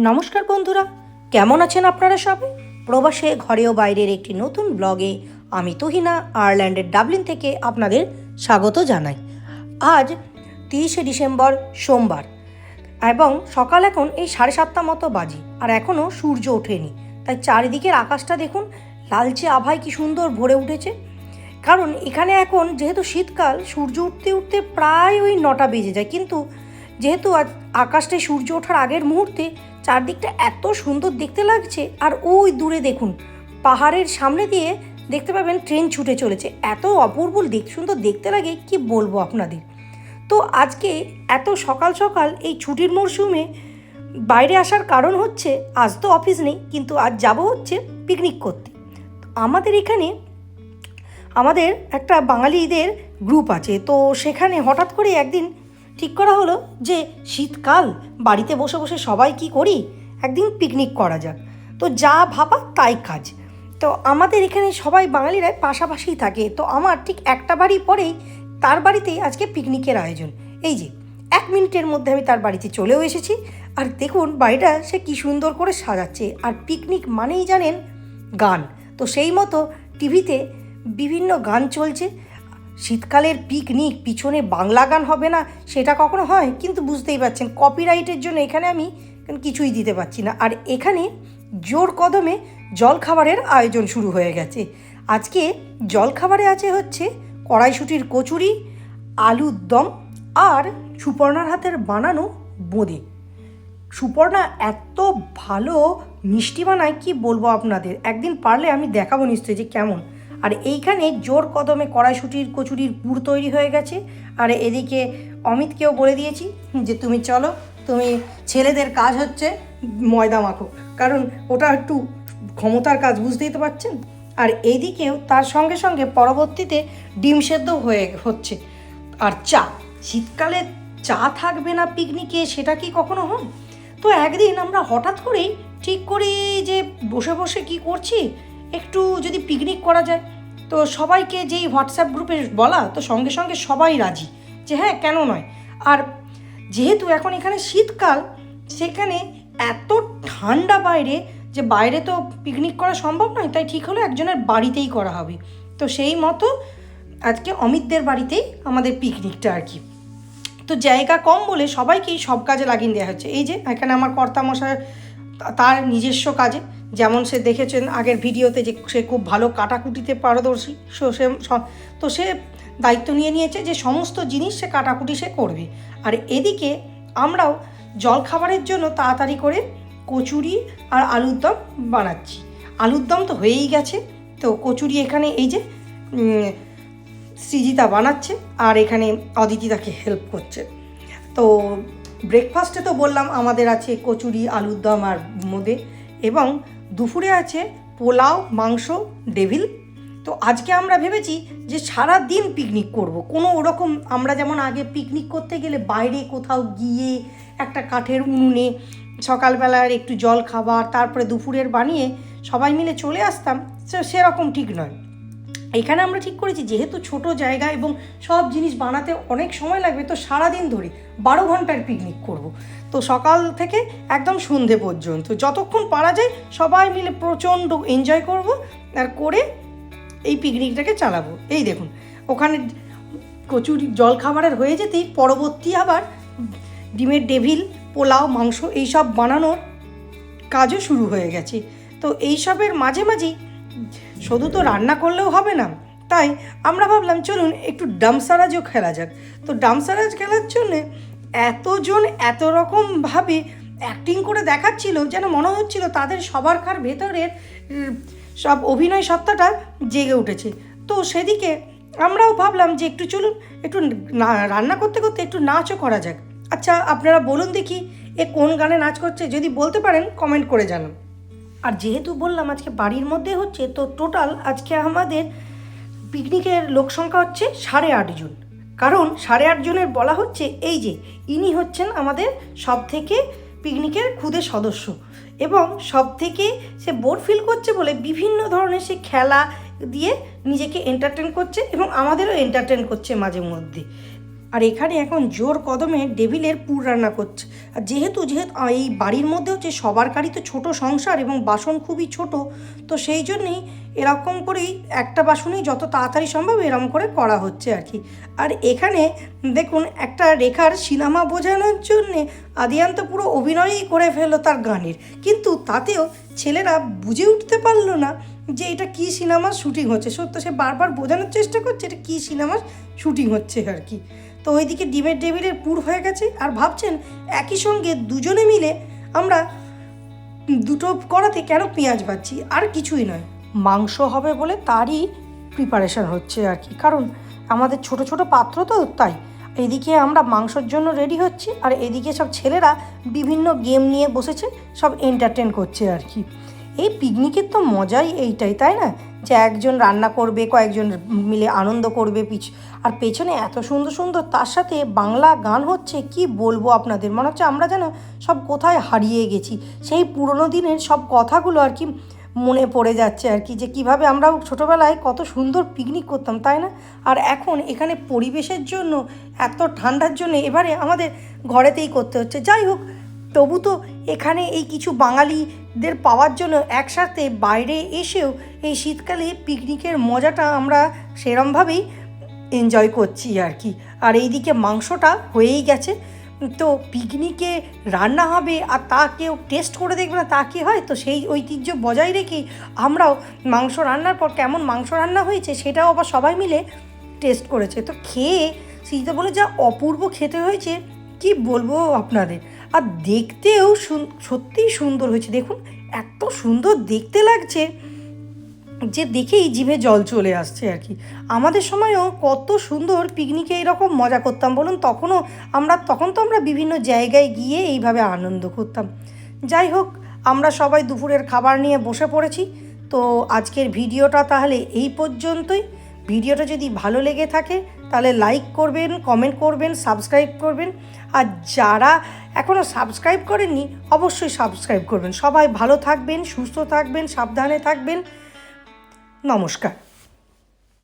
নমস্কার বন্ধুরা, কেমন আছেন আপনারা সবাই? প্রবাসে ঘরে ও বাইরের একটি নতুন ব্লগে আমি তুহিনা আয়ারল্যান্ডের ডাবলিন থেকে আপনাদের স্বাগত জানাই। আজ 30শে ডিসেম্বর সোমবার এবং সকাল এখন এই 7:30 মতো বাজে, আর এখনও সূর্য ওঠেনি। তাই চারিদিকের আকাশটা দেখুন, লালচে আভায় কি সুন্দর ভরে উঠেছে। কারণ এখানে এখন যেহেতু শীতকাল, সূর্য উঠতে উঠতে প্রায় ওই 9টা বেজে যায়, কিন্তু যেহেতু আজ আকাশটায় সূর্য ওঠার আগের মুহূর্তে চারদিকটা এত সুন্দর দেখতে লাগছে। আর ওই দূরে দেখুন, পাহাড়ের সামনে দিয়ে দেখতে পাবেন ট্রেন ছুটে চলেছে। এত অপূর্ব সুন্দর দেখতে লাগে, কি বলবো আপনাদের। তো আজকে এত সকাল সকাল এই ছুটির মরশুমে বাইরে আসার কারণ হচ্ছে, আজ তো অফিস নেই, কিন্তু আজ যাব হচ্ছে পিকনিক করতে। আমাদের এখানে আমাদের একটা বাঙালিদের গ্রুপ আছে, তো সেখানে হঠাৎ করে একদিন ঠিক করা হলো যে শীতকাল, বাড়িতে বসে বসে সবাই কি করি, একদিন পিকনিক করা যাক। তো যা ভাবা তাই কাজ। তো আমাদের এখানে সবাই বাঙালিরা পাশাপাশিই থাকে, তো আমার ঠিক একটা বাড়ি পরেই তার বাড়িতেই আজকে পিকনিকের আয়োজন। এই যে 1 মিনিটের মধ্যে আমি তার বাড়িতে চলেও এসেছি। আর দেখুন বাড়িটা সে কি সুন্দর করে সাজাচ্ছে। আর পিকনিক মানেই জানেন গান, তো সেই মতো টিভিতে বিভিন্ন গান চলছে। শীতকালের পিকনিক, পিছনে বাংলা গান হবে না সেটা কখনো হয়? কিন্তু বুঝতেই পারছেন কপিরাইটের জন্য এখানে আমি কিছুই দিতে পারছি না। আর এখানে জোর কদমে জলখাবারের আয়োজন শুরু হয়ে গেছে। আজকে জলখাবারে আছে হচ্ছে কড়াইশুঁটির কচুরি, আলুর দম আর সুপর্ণার হাতের বানানো বোঁদে। সুপর্ণা এত ভালো মিষ্টি বানায়, কি বলবো আপনাদের। একদিন পারলে আমি দেখাবো নিশ্চয়ই যে কেমন। আর এইখানে জোর কদমে কড়াইশুঁটির কচুরির পুর তৈরি হয়ে গেছে। আর এদিকে অমিতকেও বলে দিয়েছি যে তুমি চলো, তুমি ছেলেদের কাজ হচ্ছে ময়দা মাখো, কারণ ওটা একটু ক্ষমতার কাজ, বুঝতেই তো পারছেন। আর এইদিকেও তার সঙ্গে সঙ্গে পরবর্তীতে ডিম সেদ্ধ হচ্ছে। আর চা, শীতকালে চা থাকবে না পিকনিকে, সেটা কি কখনো হয়? তো একদিন আমরা হঠাৎ করেই ঠিক করি যে বসে বসে কি করছি, একটু যদি পিকনিক করা যায়। তো সবাইকে যেই হোয়াটসঅ্যাপ গ্রুপে বলা, তো সঙ্গে সঙ্গে সবাই রাজি যে হ্যাঁ, কেন নয়। আর যেহেতু এখন এখানে শীতকাল, সেখানে এত ঠান্ডা বাইরে, যে বাইরে তো পিকনিক করা সম্ভব নয়, তাই ঠিক হলো একজনের বাড়িতেই করা হবে। তো সেই মতো আজকে অমিতদের বাড়িতেই আমাদের পিকনিকটা আর কি। তো জায়গা কম বলে সবাইকেই সব কাজে লাগিয়ে দেওয়া হচ্ছে। এই যে এখানে আমার কর্তামশাই তার নিজস্ব কাজে, যেমন সে দেখেছেন আগের ভিডিওতে যে সে খুব ভালো কাটাকুটিতে পারদর্শী, তো সে দায়িত্ব নিয়ে নিয়েছে যে সমস্ত জিনিস সে কাটাকুটি সে করবে। আর এদিকে আমরাও জলখাবারের জন্য তাড়াতাড়ি করে কচুরি আর আলুর দম বানাচ্ছি। আলুর দম তো হয়েই গেছে, তো কচুরি এখানে এই যে সৃজিতা বানাচ্ছে, আর এখানে অদিতি তাকে হেল্প করছে। তো ব্রেকফাস্টে তো বললাম আমাদের আছে কচুরি, আলুর দম আর বোঁদে, এবং দুপুরে আছে পোলাও, মাংস, ডেভিল। তো আজকে আমরা ভেবেছি যে সারা দিন পিকনিক করব। কোনো ওরকম আমরা যেমন আগে পিকনিক করতে গেলে বাইরে কোথাও গিয়ে একটা কাঠের উনুনে সকালবেলার একটু জল খাবার, তারপরে দুপুরের বানিয়ে সবাই মিলে চলে আসতাম, সেরকম ঠিক নয়। এখানে আমরা ঠিক করেছি যেহেতু ছোট জায়গা এবং সব জিনিস বানাতে অনেক সময় লাগবে, তো সারাদিন ধরে 12 ঘন্টার পিকনিক করব। তো সকাল থেকে একদম সন্ধে পর্যন্ত যতক্ষণ পারা যায় সবাই মিলে প্রচণ্ড এনজয় করব, আর করে এই পিকনিকটাকে চালাবো। এই দেখুন ওখানে কচুরি জলখাবারের হয়ে যেতেই পরবর্তী আবার ডিমের ডেভিল, পোলাও, মাংস এইসব বানানোর কাজও শুরু হয়ে গেছে। তো এইসবের মাঝে মাঝেই শুধু তো রান্না করলেও হবে না, তাই আমরা ভাবলাম চলুন একটু ডামসারাজও খেলা যাক। তো ডামসারাজ খেলার জন্যে এতজন এত রকমভাবে অ্যাক্টিং করে দেখাচ্ছিল, যেন মনে হচ্ছিল তাদের সবারকার ভেতরের সব অভিনয় সত্তাটা জেগে উঠেছে। তো সেদিকে আমরাও ভাবলাম যে একটু চলুন একটু রান্না করতে করতে একটু নাচও করা যাক। আচ্ছা আপনারা বলুন দেখি এ কোন গানে নাচ করছে, যদি বলতে পারেন কমেন্ট করে জানান। আর যেহেতু বললাম আজকে বাড়ির মধ্যে হচ্ছে, তো টোটাল আজকে আমাদের পিকনিকের লোক সংখ্যা হচ্ছে 8.5 জন। কারণ 8.5 জনের বলা হচ্ছে এই যে ইনি হচ্ছেন আমাদের সব থেকে পিকনিকের খুদে সদস্য, এবং সব থেকে সে বোর ফিল করছে বলে বিভিন্ন ধরনের সে খেলা দিয়ে নিজেকে এন্টারটেন করছে এবং আমাদেরও এন্টারটেন করছে মাঝে মধ্যে। আর এখানে এখন জোর কদমে টেবিলের পুর রান্না করছে। আর যেহেতু এই বাড়ির মধ্যে হচ্ছে সবার কারই তো ছোটো সংসার এবং বাসন খুবই ছোট, তো সেই জন্যেই এরকম করেই একটা বাসনেই যত তাড়াতাড়ি সম্ভব এরকম করে করা হচ্ছে আর কি। আর এখানে দেখুন একটা রেখার সিনেমা বোঝানোর জন্যে আদিয়ান তো পুরো অভিনয়ই করে ফেললো তার গানের, কিন্তু তাতেও ছেলেরা বুঝে উঠতে পারলো না যে এটা কী সিনেমার শ্যুটিং হচ্ছে। সত্য সে বারবার বোঝানোর চেষ্টা করছে এটা কী সিনেমার শ্যুটিং হচ্ছে আর কি। তো ওইদিকে ডিমের টেবিলের পুর হয়ে গেছে, আর ভাবছেন একই সঙ্গে দুজনে মিলে আমরা দুটো কড়াতে কেন পেঁয়াজ ভাজছি, আর কিছুই নয়, মাংস হবে বলে তারই প্রিপারেশান হচ্ছে আর কি। কারণ আমাদের ছোট ছোট পাত্র তো, তাই এদিকে আমরা মাংসর জন্য রেডি হচ্ছি, আর এদিকে সব ছেলেরা বিভিন্ন গেম নিয়ে বসেছে, সব এন্টারটেন করছে আর কি। এই পিকনিকের তো মজাই এইটাই, তাই না, যে একজন রান্না করবে, কয়েকজন মিলে আনন্দ করবে, আর পেছনে এত সুন্দর সুন্দর তার সাথে বাংলা গান হচ্ছে, কি বলবো আপনাদের, মনে হচ্ছে আমরা যেন সব কোথায় হারিয়ে গেছি, সেই পুরনো দিনের সব কথাগুলো আর কি মনে পড়ে যাচ্ছে আর কি, যে কীভাবে আমরাও ছোটোবেলায় কত সুন্দর পিকনিক করতাম, তাই না। আর এখন এখানে পরিবেশের জন্য, এত ঠান্ডার জন্য এবারে আমাদের ঘরেতেই করতে হচ্ছে। যাই হোক, তবু তো এখানে এই কিছু বাঙালিদের পাওয়ার জন্য একসাথে বাইরে এসেও এই শীতকালে পিকনিকের মজাটা আমরা সেরমভাবেই এনজয় করছি আর কি। আর এইদিকে মাংসটা হয়েই গেছে, তো পিকনিকে রান্না হবে আর তা কেউ টেস্ট করে দেখবে না, তা কি হয়। তো সেই ঐতিহ্য বজায় রেখেই আমরাও মাংস রান্নার পর কেমন মাংস রান্না হয়েছে সেটাও আবার সবাই মিলে টেস্ট করেছে। তো খেয়ে সিজিদা বলে যা অপূর্ব খেতে হয়েছে, কি বলবো আপনাদের। আর দেখতেও সত্যিই সুন্দর হয়েছে, দেখুন এত সুন্দর দেখতে লাগছে যে দেখেই জিভে জল চলে আসছে আর কি। আমাদের সময়ও কত সুন্দর পিকনিকে এইরকম মজা করতাম বলুন, তখন তো আমরা বিভিন্ন জায়গায় গিয়ে এইভাবে আনন্দ করতাম। যাই হোক, আমরা সবাই দুপুরের খাবার নিয়ে বসে পড়েছি। তো আজকের ভিডিওটা তাহলে এই পর্যন্তই। ভিডিওটা যদি ভালো লেগে থাকে তাহলে লাইক করবেন, কমেন্ট করবেন, সাবস্ক্রাইব করবেন। আর যারা এখনও সাবস্ক্রাইব করেননি অবশ্যই সাবস্ক্রাইব করবেন। সবাই ভালো থাকবেন, সুস্থ থাকবেন, সাবধানে থাকবেন। নমস্কার।